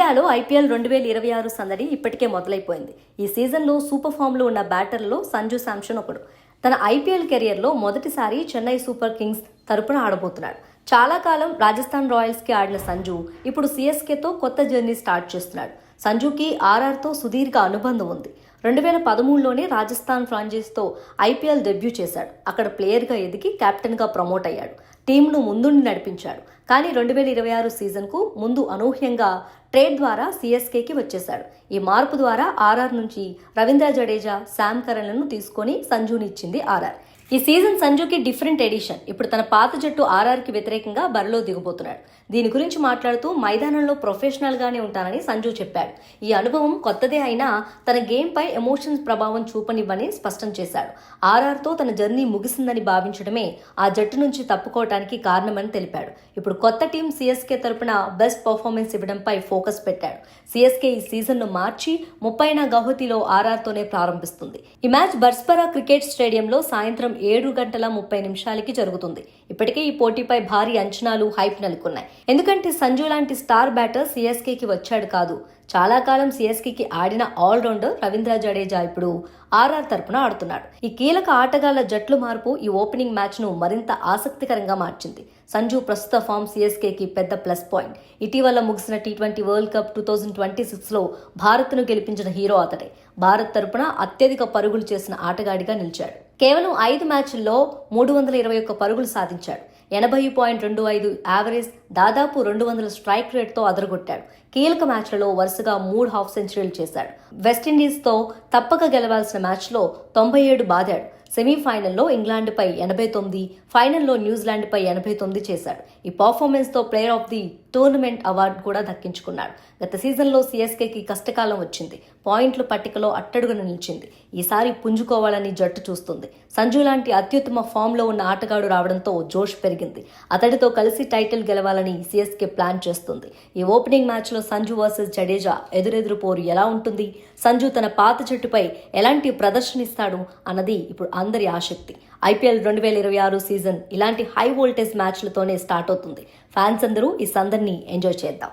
ఇండియాలో ఐపీఎల్ 2026 సందడి ఇప్పటికే మొదలైపోయింది. ఈ సీజన్లో సూపర్ ఫామ్లో ఉన్న బ్యాటర్లలో సంజు శాంసన్ ఒకడు. తన ఐపీఎల్ కెరియర్లో మొదటిసారి చెన్నై సూపర్ కింగ్స్ తరపున ఆడబోతున్నాడు. చాలా కాలం రాజస్థాన్ రాయల్స్కి ఆడిన సంజు ఇప్పుడు సిఎస్కేతో కొత్త జర్నీ స్టార్ట్ చేస్తున్నాడు. సంజుకి ఆర్ఆర్తో సుదీర్ఘ అనుబంధం ఉంది. 2013లోనే రాజస్థాన్ ఫ్రాంచైజీతో ఐపీఎల్ డెబ్యూ చేశాడు. అక్కడ ప్లేయర్గా ఎదిగి కెప్టెన్గా ప్రమోట్ అయ్యాడు. టీంను ముందుండి నడిపించాడు. కానీ 2026 సీజన్కు ముందు అనూహ్యంగా ట్రేడ్ ద్వారా సిఎస్కేకి వచ్చేశాడు. ఈ మార్పు ద్వారా ఆర్ఆర్ నుంచి రవీంద్ర జడేజా, శామ్ కరణ్లను తీసుకొని సంజుని ఇచ్చింది ఆర్ఆర్. ఈ సీజన్ సంజుకి డిఫరెంట్ ఎడిషన్. ఇప్పుడు తన పాత జట్టు ఆర్ఆర్కి వ్యతిరేకంగా బరిలో దిగబోతున్నాడు. దీని గురించి మాట్లాడుతూ మైదానంలో ప్రొఫెషనల్గానే ఉంటానని సంజు చెప్పాడు. ఈ అనుభవం కొత్తదే అయినా తన గేమ్పై ఎమోషన్స్ ప్రభావం చూపనివ్వని స్పష్టం చేశాడు. ఆర్ఆర్తో తన జర్నీ ముగిసిందని భావించడమే ఆ జట్టు నుంచి తప్పుకోవడానికి కారణమని తెలిపాడు. ఇప్పుడు కొత్త టీం సిఎస్కే తరపున బెస్ట్ పర్ఫార్మెన్స్ ఇవ్వడంపై ఫోకస్ పెట్టాడు. సిఎస్కే ఈ సీజన్ను మార్చి 30న గౌహతిలో ఆర్ఆర్తోనే ప్రారంభిస్తుంది. ఈ మ్యాచ్ బర్స్పరా క్రికెట్ స్టేడియంలో సాయంత్రం 7:30 జరుగుతుంది. ఇప్పటికే ఈ పోటీపై భారీ అంచనాలు, హైప్ నెలకొన్నాయి. ఎందుకంటే సంజు లాంటి స్టార్ బ్యాటర్ సిఎస్కేకి వచ్చాడు కాదు. చాలా కాలం సిఎస్కేకి ఆడిన ఆల్రౌండర్ రవీంద్ర జడేజా ఇప్పుడు ఆర్ఆర్ తరపున ఆడుతున్నాడు. ఈ కీలక ఆటగాళ్ల జట్లు మార్పు ఈ ఓపెనింగ్ మ్యాచ్ ను మరింత ఆసక్తికరంగా మార్చింది. సంజు ప్రస్తుత ఫామ్ సిఎస్కేకి పెద్ద ప్లస్ పాయింట్. ఇటీవల ముగిసిన T20 వరల్డ్ కప్ 2026లో భారత్ను గెలిపించిన హీరో అతడే. భారత్ తరపున అత్యధిక పరుగులు చేసిన ఆటగాడిగా నిలిచాడు. కేవలం 5 మ్యాచ్ల్లో 321 పరుగులు సాధించాడు. 80.25 యావరేజ్, దాదాపు 200 స్ట్రైక్ రేట్తో అదరగొట్టాడు. కీలక మ్యాచ్లలో వరుసగా 3 హాఫ్ సెంచరీలు చేశాడు. వెస్టిండీస్తో తప్పక గెలవాల్సిన మ్యాచ్లో 97 బాదాడు. సెమీఫైనల్లో ఇంగ్లాండ్పై 89, ఫైనల్లో న్యూజిలాండ్పై 89 చేశాడు. ఈ పర్ఫార్మెన్స్తో player of the tournament award కూడా దక్కించుకున్నాడు. గత సీజన్లో సిఎస్కేకి కష్టకాలం వచ్చింది. పాయింట్ల పట్టికలో అట్టడుగున నిలిచింది. ఈసారి పుంజుకోవాలని జట్టు చూస్తుంది. సంజు లాంటి అత్యుత్తమ ఫామ్లో ఉన్న ఆటగాడు రావడంతో జోష్ పెరిగింది. అతడితో కలిసి టైటిల్ గెలవాలని సిఎస్కే ప్లాన్ చేస్తుంది. ఈ ఓపెనింగ్ మ్యాచ్లో సంజు వర్సెస్ జడేజా ఎదురెదురు పోరు ఎలా ఉంటుంది? సంజు తన పాత జట్టుపై ఎలాంటి ప్రదర్శన ఇస్తాడు అన్నది ఇప్పుడు అందరి ఆసక్తి. ఐపీఎల్ 2026 సీజన్ ఇలాంటి హై వోల్టేజ్ మ్యాచ్లతోనే స్టార్ట్ అవుతుంది. ఫ్యాన్స్ అందరూ ఈ సందర్ని ఎంజాయ్ చేద్దాం.